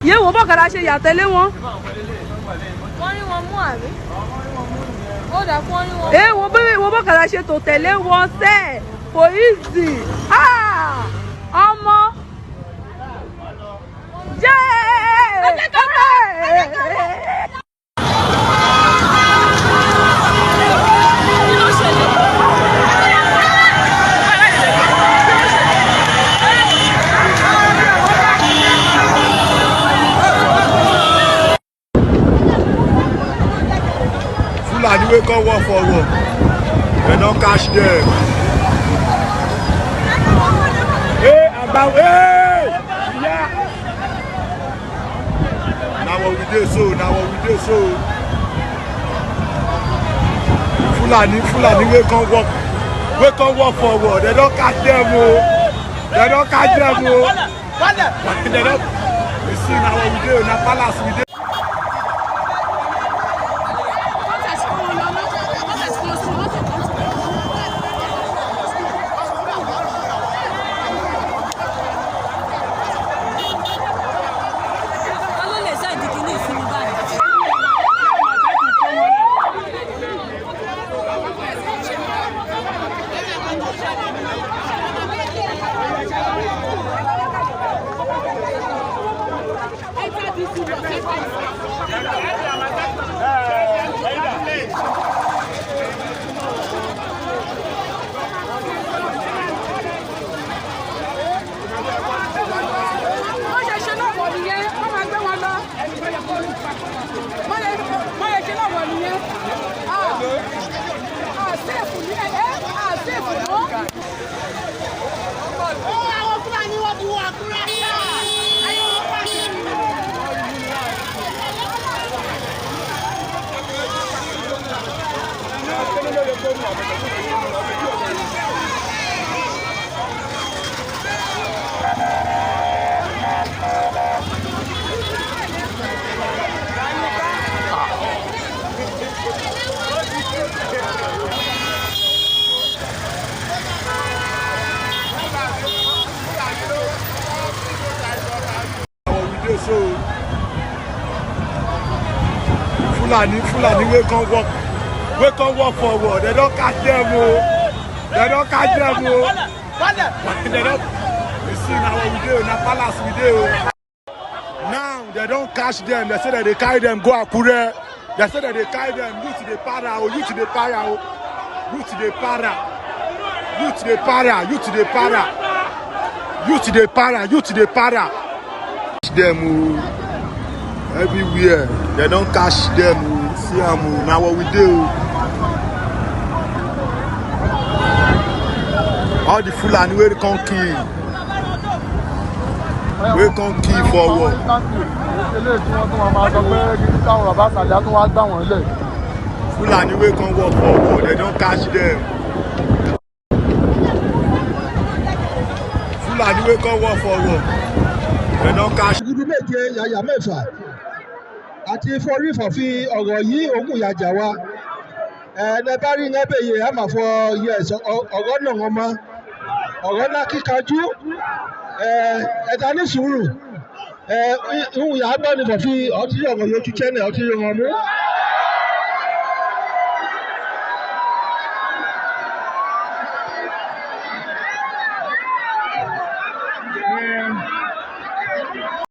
Ye wo bo kara ṣe ya tẹ̀lé wọn. Wọ́n rí wọn mú àbí? Ó dà fún wọn rí wọn. Wo bo kara ṣe tó tẹ̀lé wọn ṣe. Kò easy. Ọmọ. Fulani wey come work for work, they don't catch them. Hey, about hey, yeah. Now what we do so, Fulani wey come work for work, they don't catch them, oh. They don't catch them, oh. They don't. You see now what we do, now palace we do. Fulani wey come work for work, they don't catch them, oh. They don't catch them, oh. They don't. You see now what we do, now palace we do. Now they don't catch them. They say that they carry them go Akure. They say that they carry them you to the para, oh, you to the para, oh, you to the para, you to the para, you to the para, you to the para, you to the para. Catch them, oh. Everywhere they don't catch them. See them now what we do. All the Fulani wey come kill for what? Fulani wey come work for what? They don't catch them. Fulani wey come work for what? They don't catch. Àti forí fọ̀fin ọ̀rọ̀ yìí ogun ìyàjà wa ẹ bá rí ẹ bẹ̀yẹ ẹ máa fọ yes ọ̀rọ̀ náà wọn mọ́ ọ̀rọ̀ náà kíkanjú ẹ̀dá ní sùúrù ìhùn ìyá gbọ́ ní fọ̀fin ọtí ọ̀rọ̀ yóò tún chẹ́nẹ̀ ọtí yóò wọn mú.